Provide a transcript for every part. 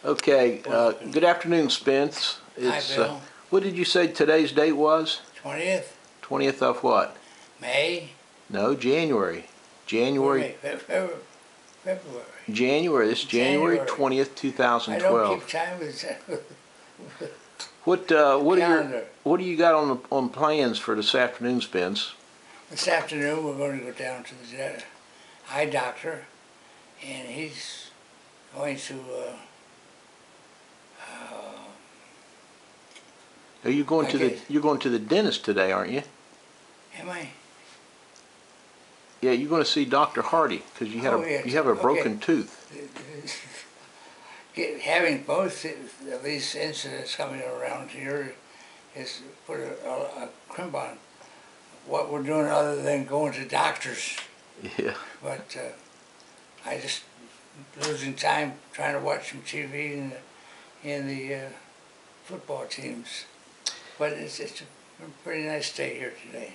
Okay, good afternoon, Spence. Hi, Bill. What did you say today's date was? 20th, 20th of what? May, No, January. January. February. January. This January January. 20th, I don't keep 2012. time with What calendar. what do you got on plans for this afternoon, Spence? This afternoon we're going to go down to the eye doctor, and he's going to Are you going to you're going to the dentist today, aren't you? am I? Yeah, you're going to see Dr. Hardy because you Yes. you have a broken tooth. Having both of these incidents coming around here is put a crimp on what we're doing other than going to doctors. Yeah. But I just losing time trying to watch some TV and the football teams. But it's a pretty nice day here today.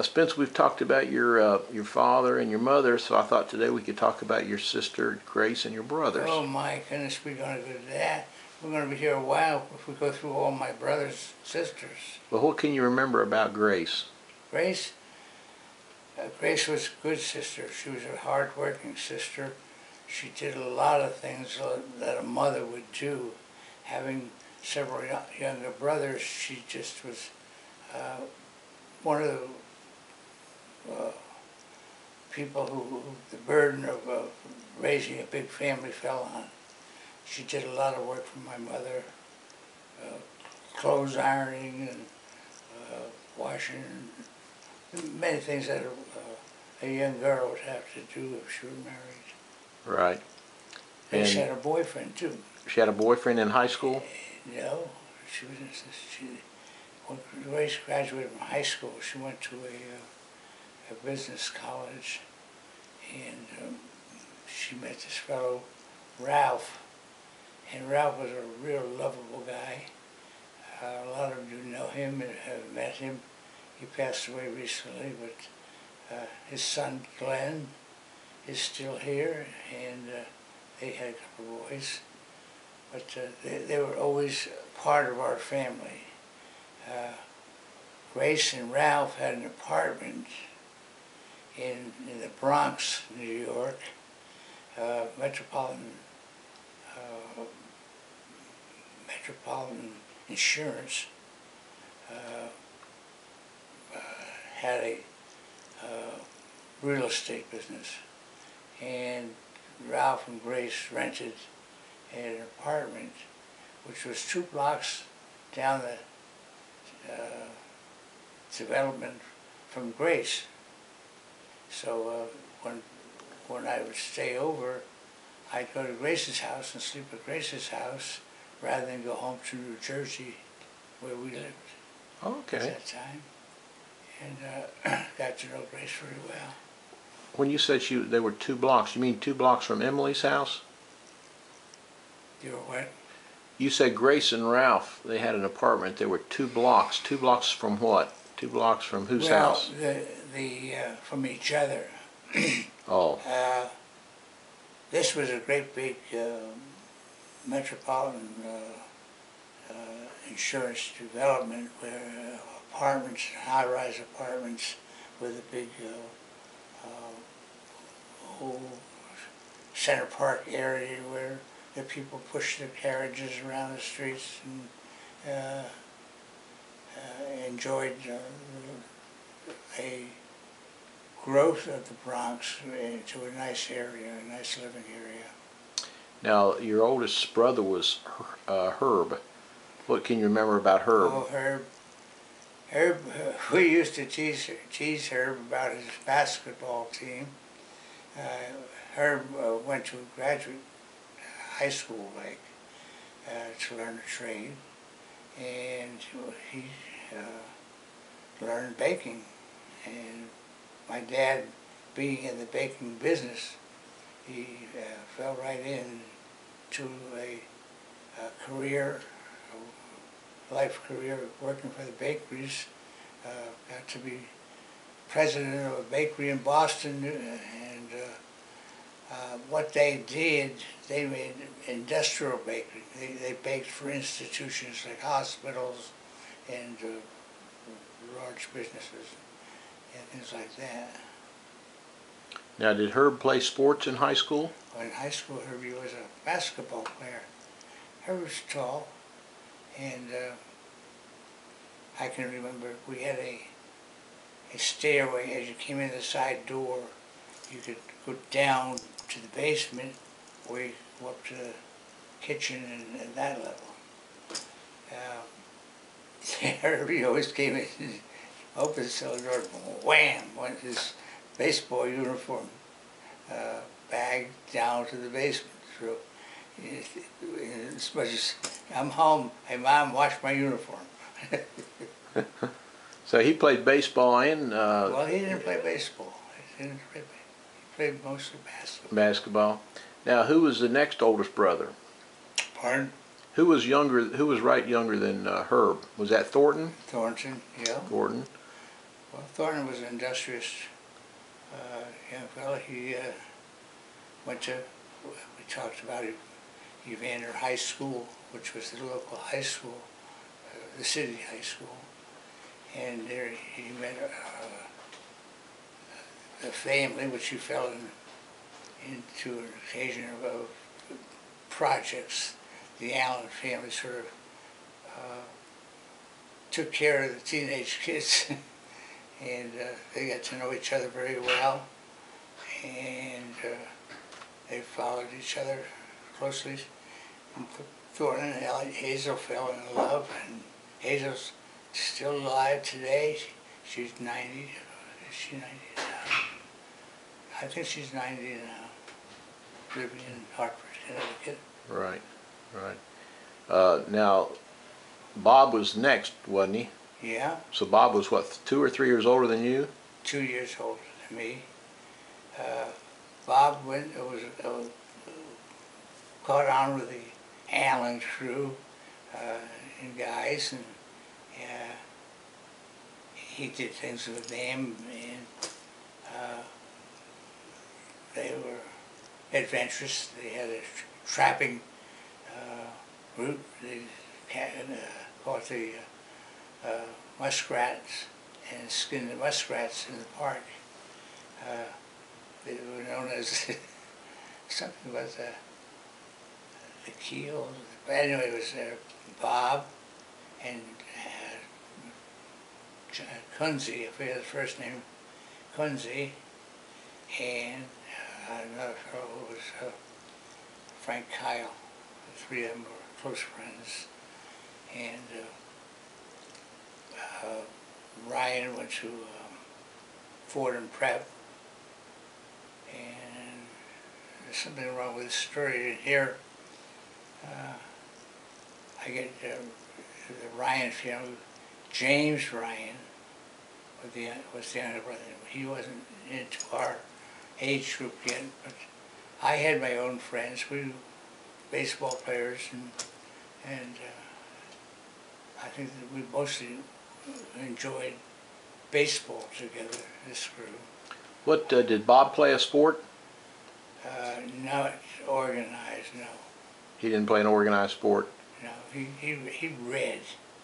Spence, we've talked about your father and your mother, so I thought today we could talk about your sister Grace and your brothers. Oh my goodness, we're going to go to that. We're going to be here a while if we go through all my brothers, sisters. Well, what can you remember about Grace? Grace? Grace was a good sister. She was a hard-working sister. She did a lot of things that a mother would do. Having several younger brothers, she just was one of the people who the burden of raising a big family fell on. She did a lot of work for my mother, clothes ironing and washing, and many things that a young girl would have to do if she were married. Right. And she had a boyfriend too. She had a boyfriend in high school? No, when Grace graduated from high school, she went to a business college, and she met this fellow, Ralph, and Ralph was a real lovable guy. A lot of you know him and have met him. He passed away recently, but his son, Glenn, is still here, and they had a couple of boys. But they were always part of our family. Grace and Ralph had an apartment in the Bronx, New York, Metropolitan Insurance had a real estate business, and Ralph and Grace rented an apartment which was 2 blocks down the development from Grace. So when I would stay over, I'd go to Grace's house and sleep at Grace's house rather than go home to New Jersey where we lived Okay. at that time. And got to know Grace very well. When you said they were 2 blocks, you mean 2 blocks from Emily's house? You were what? You said Grace and Ralph, they had an apartment. There were 2 blocks. 2 blocks from what? 2 blocks from whose house? From each other. Oh. This was a great big metropolitan insurance development where apartments, high-rise apartments with a big whole Center Park area where the people pushed their carriages around the streets and enjoyed a growth of the Bronx into a nice area, a nice living area. Now, your oldest brother was Herb. What can you remember about Herb? Oh, Herb. Herb, we used to tease Herb about his basketball team. Herb went to graduate high school, to learn a trade, and he learned baking. And my dad, being in the baking business, he fell right into a life career working for the bakeries. Got to be president of a bakery in Boston, and What they did, they made industrial bakery. They baked for institutions like hospitals and large businesses and things like that. Now, did Herb play sports in high school? Well, in high school, Herbie was a basketball player. Herbie was tall, and I can remember we had a stairway. As you came in the side door, you could go down to the basement, or you go up to the kitchen and that level. Herbie always came in, opened the cellar door, wham, went his baseball uniform bag down to the basement. So, as much as I'm home, hey Mom, wash my uniform. So he played baseball and Well, he didn't play baseball. He played mostly basketball. basketball. Now, who was the next oldest brother? Pardon? Who was younger? Who was right younger than Herb? Was that Thornton? Thornton, yeah. Thornton. Well, Thornton was an industrious young fellow. He went to, we talked about it, Evander High School, which was the local high school, the city high school. And there he met a family, which he fell into an occasion of projects. The Allen family sort of took care of the teenage kids, and they got to know each other very well, and they followed each other closely. And Thornton and Hazel fell in love, and Hazel's still alive today. She's 90. Is she 90 now? I think she's 90 now, living in Hartford, Connecticut. Right, right. Now, Bob was next, wasn't he? Yeah, So Bob was what, 2 or 3 years older than you? 2 years older than me. Bob caught on with the Allen crew and guys, and he did things with them, and they were adventurous. They had a trapping route. They caught the muskrats and skinned the muskrats in the park. They were known as something about the keel. But anyway, it was Bob and Kunze, I forget his first name, Kunze, and another fellow who was Frank Kyle. The three of them were close friends. And Ryan went to Fordham Prep, and there's something wrong with the story in here. I get the Ryan family. James Ryan was the younger brother. He wasn't into our age group yet, but I had my own friends. We were baseball players, and I think that we mostly enjoyed baseball together, this group. What, did Bob play a sport? Not organized, no. He didn't play an organized sport? No, he read.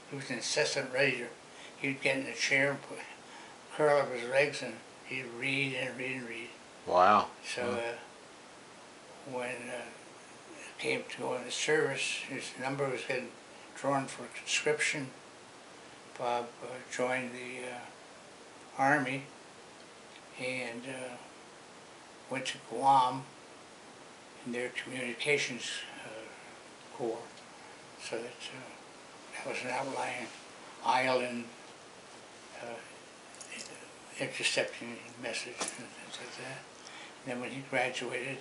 He was an incessant reader. He'd get in a chair and curl up his legs, and he'd read and read and read. Wow. So when it came to go in the service, his number was getting drawn for conscription. Bob joined the Army and went to Guam in their communications corps. So that was an outlying island intercepting messages and things like that. And then when he graduated,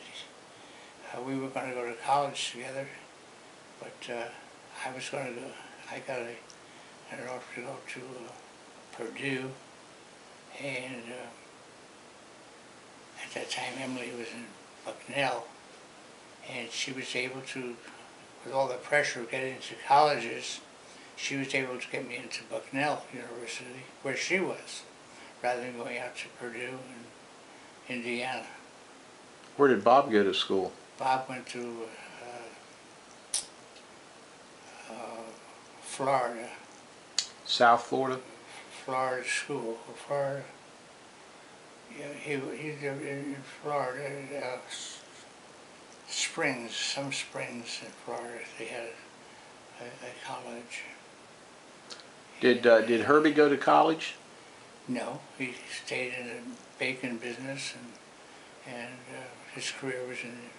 we were going to go to college together, but I was going to go. I got an offer to go to Purdue, and at that time Emily was in Bucknell, and she was able to, with all the pressure of getting into colleges, she was able to get me into Bucknell University, where she was, rather than going out to Purdue and Indiana. Where did Bob go to school? Bob went to Florida, South Florida? Florida school, Florida. Yeah, he's in Florida. Springs, some springs in Florida. They had a college. Did Herbie go to college? No, he stayed in the bacon business, and his career was in.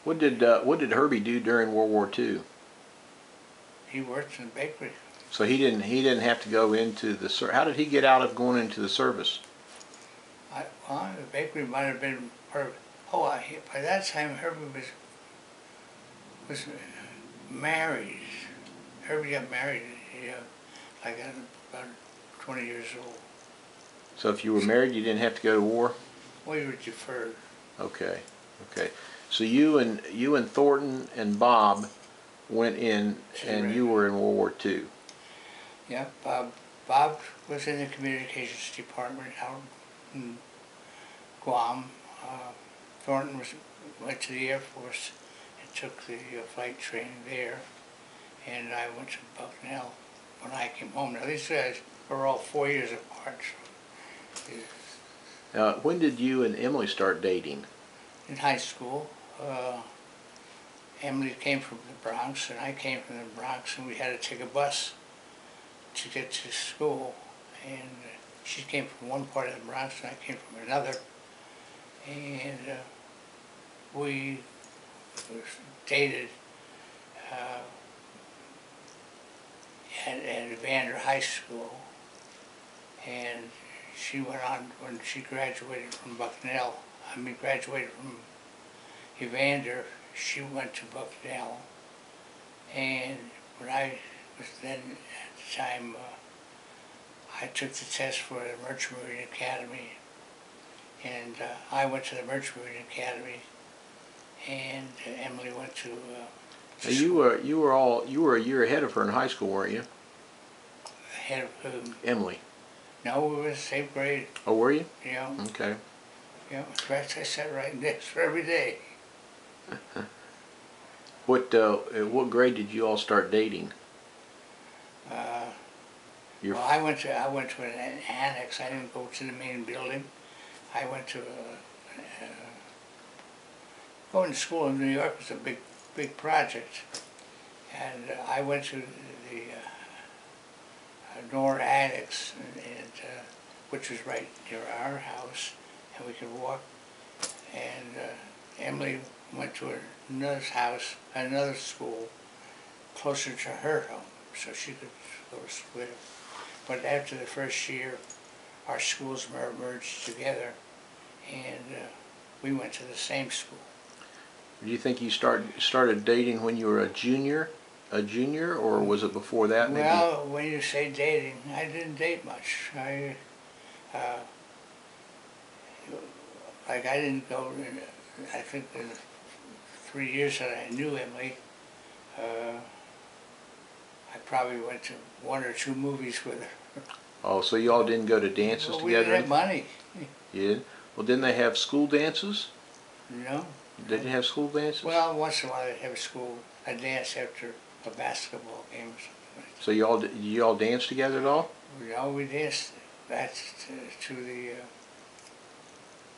What did Herbie do during World War II? He worked in the bakery. So he didn't have to go into the How did he get out of going into the service? Well, the bakery might have been part of. Oh, by that time Herbie was married. Herbie got married, like at about 20 years old. So if you were married, you didn't have to go to war? We were deferred. Okay, okay. So you and Thornton and Bob went in, and you were in World War II. Yeah, Bob was in the communications department out in Guam. Thornton went to the Air Force and took the flight training there, and I went to Bucknell when I came home. Now these guys were all 4 years apart. When did you and Emily start dating? In high school. Emily came from the Bronx and I came from the Bronx, and we had to take a bus to get to school. And she came from one part of the Bronx and I came from another. And we dated at Evander High School. And she went on, when she graduated from graduated from Evander, she went to Bucknell. And when I was then, at the time, I took the test for the Merchant Marine Academy. And I went to the Merchant Marine Academy, and Emily went to You were a year ahead of her in high school, weren't you? Ahead of whom? Emily. No, we were in the same grade. Oh, were you? Yeah. Okay. Yeah, in fact, I sat right next to her every day. What grade did you all start dating? Well, I went to an annex. I didn't go to the main building. I went to going to school in New York was a big project, and I went to the Nor Annex, which was right near our house, and we could walk. And Emily went to another house, another school, closer to her home, so she could go to school there. But after the first year, our schools merged together, and we went to the same school. Do you think you started dating when you were a junior, or was it before that? Maybe? Well, when you say dating, I didn't date much. I didn't go. I think in the 3 years that I knew Emily, I probably went to 1 or 2 movies with her. Oh, so you all didn't go to dances Well, together? We didn't have money. You did? Well, didn't they have school dances? No. Did they have school dances? Well, once in a while they'd have a dance after a basketball game or something like that. So you all danced together at all? We danced to the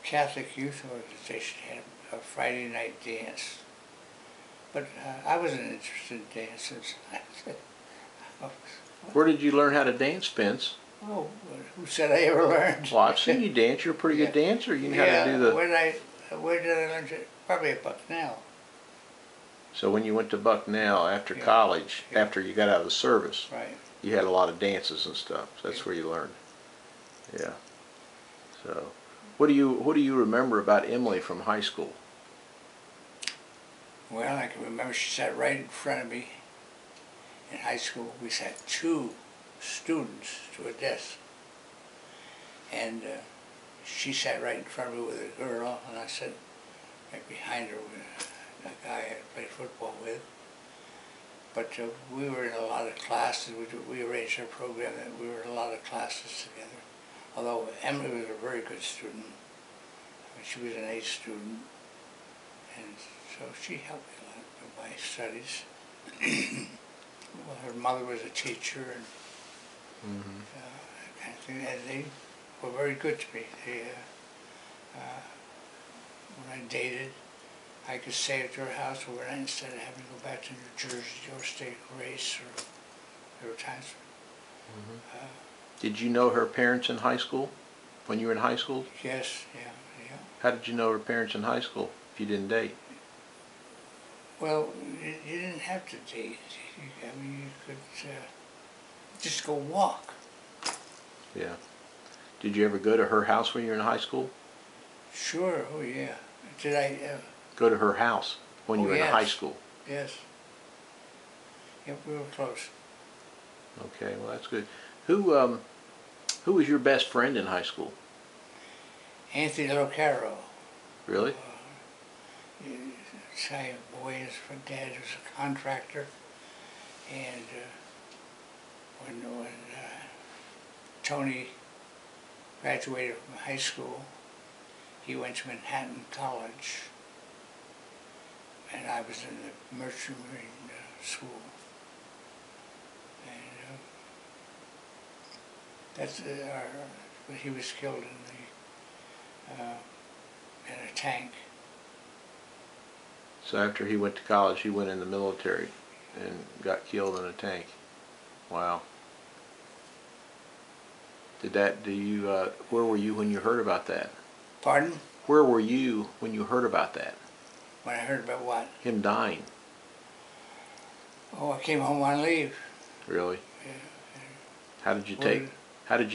Catholic Youth Organization had a Friday night dance. But I wasn't interested in dances. Where did you learn how to dance, Spence? Oh, who said I ever learned? Well, I've seen you dance. You're a pretty good dancer. You know how to do the... Where did I learn to? Probably at Bucknell. So when you went to Bucknell after college, after you got out of the service, right, you had a lot of dances and stuff. So that's where you learned. Yeah. So, what do you remember about Emily from high school? Well, I can remember she sat right in front of me. In high school, we sat 2 students to a desk, and she sat right in front of me with a girl, and I sat right behind her with a guy I played football with. But we were in a lot of classes. We arranged our program that we were in a lot of classes together. Although Emily was a very good student. I mean, she was an A student, and so she helped me a lot with my studies. Well, her mother was a teacher and that kind of thing, and they were very good to me. They, when I dated, I could stay at their house overnight instead of having to go back to New Jersey or stay at Grace, or there were times. Did you know her parents in high school? When you were in high school? Yes, yeah, yeah. How did you know her parents in high school if you didn't date? Well, you didn't have to date. I mean, you could just go walk. Yeah. Did you ever go to her house when you were in high school? Sure, oh yeah. Did I? Go to her house when you were in high school? Yes. Yep, we were close. Okay, well that's good. Who was your best friend in high school? Anthony Carlough. Really? Italian boy, his dad was a contractor, and when Tony graduated from high school, he went to Manhattan College, and I was in the Merchant Marine school. And he was killed in a tank. So after he went to college, he went in the military and got killed in a tank. Wow. Where were you when you heard about that? Pardon? Where were you when you heard about that? When I heard about what? Him dying. Oh, I came home on leave. Really? Yeah. How did you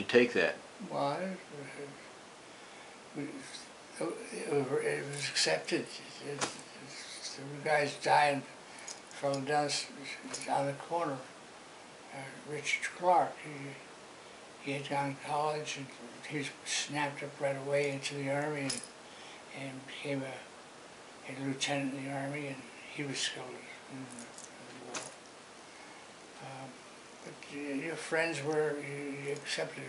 take that? Well, it was accepted. The guy's dying from down on the corner. Richard Clark. He had gone to college and he was snapped up right away into the Army and became a lieutenant in the Army, and he was killed in the war. But your friends were, you accepted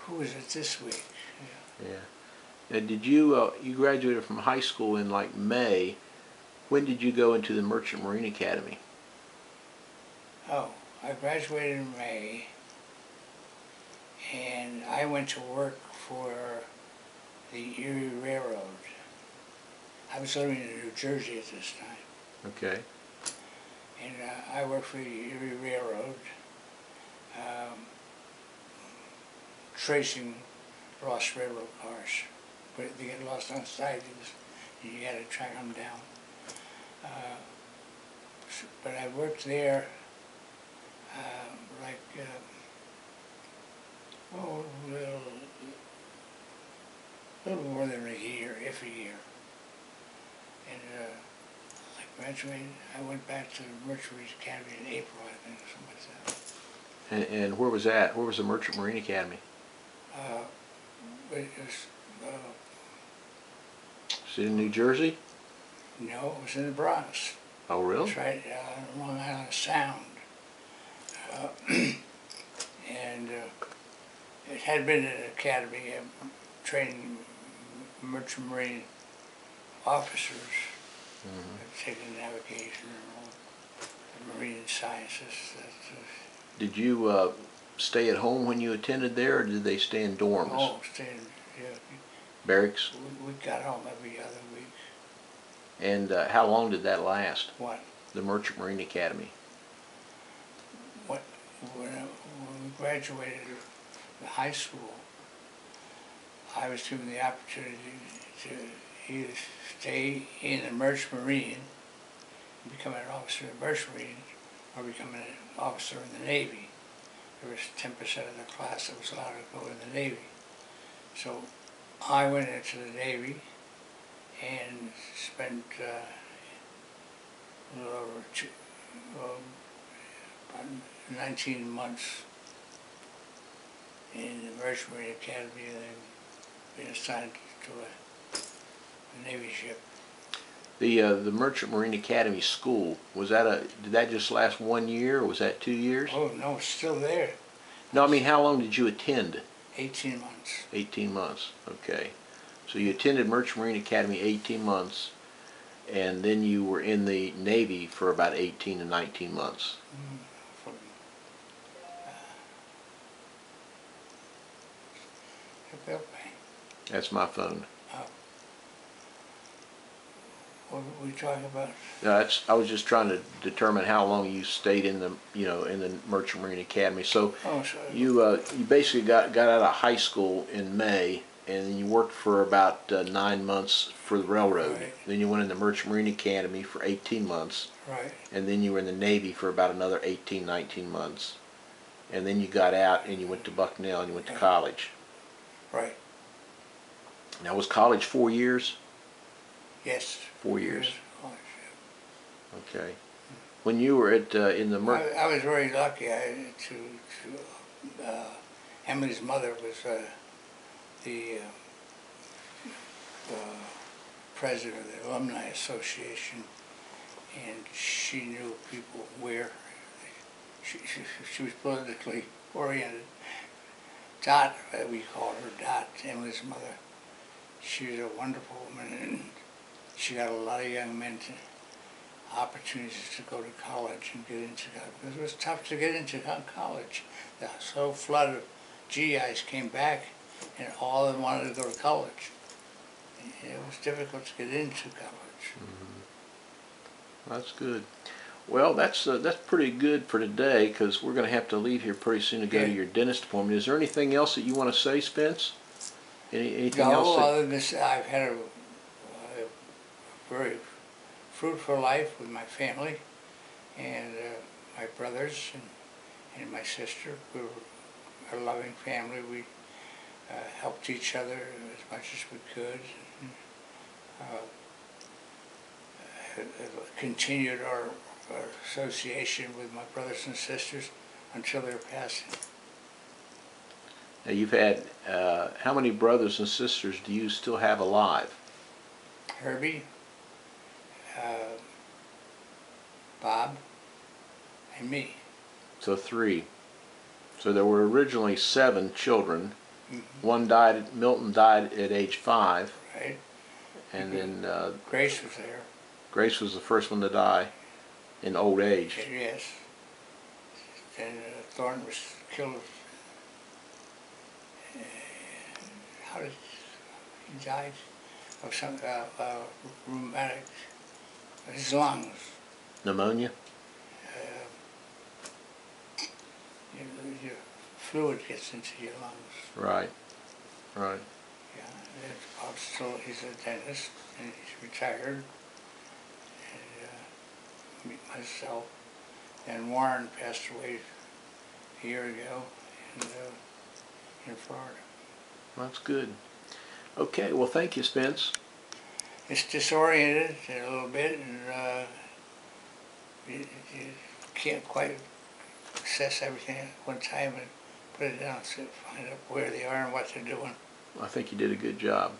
who was it this week? Yeah. Now, did you graduated from high school in like May? When did you go into the Merchant Marine Academy? Oh, I graduated in May, and I went to work for the Erie Railroad. I was living in New Jersey at this time. Okay. And I worked for the Erie Railroad, tracing lost railroad cars. But they get lost on sidings, and you got to track them down. But I worked there a little more than a year, if a year. And I graduated. I went back to the Merchant Marine Academy in April, I think, something like that. And where was that? Where was the Merchant Marine Academy? It was, Was it in New Jersey? no, it was in the Bronx. Oh, really? It's right on Long Island Sound. And it had been an academy training merchant marine officers, taking navigation and all the marine sciences. Did you stay at home when you attended there, or did they stay in dorms? Oh, staying, yeah. Barracks? We got home every other week. And how long did that last? What? The Merchant Marine Academy. When we graduated from high school, I was given the opportunity to either stay in the Merchant Marine and become an officer in the Merchant Marine, or become an officer in the Navy. There was 10% of the class that was allowed to go in the Navy. So I went into the Navy and spent a little over about 19 months in the Merchant Marine Academy, and then been assigned to a Navy ship. The Merchant Marine Academy school, did that just last 1 year, or was that 2 years? Oh no, it's still there. No, I mean, how long did you attend? 18 months. 18 months, okay. So you attended Merchant Marine Academy 18 months, and then you were in the Navy for about 18 to 19 months. From, what That's my phone. were we talking about? I was just trying to determine how long you stayed in the, in the Merchant Marine Academy. So Oh, sorry. you basically got out of high school in May, and then you worked for about 9 months for the railroad. Right. Then you went in the Merchant Marine Academy for 18 months, Right. and then you were in the Navy for about another 18, 19 months. And then you got out and you went to Bucknell and you went to college. Right. Now, was college 4 years? Yes. 4 years. College, Okay. When you were at in the yeah. I was very lucky. Emily's mother was the president of the Alumni Association, and she knew people where. She was politically oriented. Dot, we called her Dot, Emily's mother. She was a wonderful woman, and she got a lot of young men opportunities to go to college and get into college. Because it was tough to get into college. The whole flood of GIs came back, and all of them wanted to go to college. And it was difficult to get into college. Mm-hmm. That's good. Well, that's pretty good for today, because we're going to have to leave here pretty soon to go to your dentist appointment. Is there anything else that you want to say, Spence? Anything else? No, other than this, I've had a very fruitful life with my family and my brothers and my sister. We were a loving family. We helped each other as much as we could. Continued our association with my brothers and sisters until their passing. Now, you've had, how many brothers and sisters do you still have alive? Herbie, Bob, and me. So 3. So there were originally 7 children. Mm-hmm. One died, Milton died at age 5. Right. And then Grace was there. Grace was the first one to die in old age. Yes. And Thornton was killed. How did he die? Of some rheumatic, his lungs. Pneumonia? Your fluid gets into your lungs. Right, right. Yeah, and Bob's still, he's a dentist, and he's retired. And myself. And Warren passed away a year ago in Florida. That's good. Okay, well, thank you, Spence. It's disoriented a little bit, and you can't quite assess everything at one time and put it down, so find out where they are and what they're doing. I think you did a good job.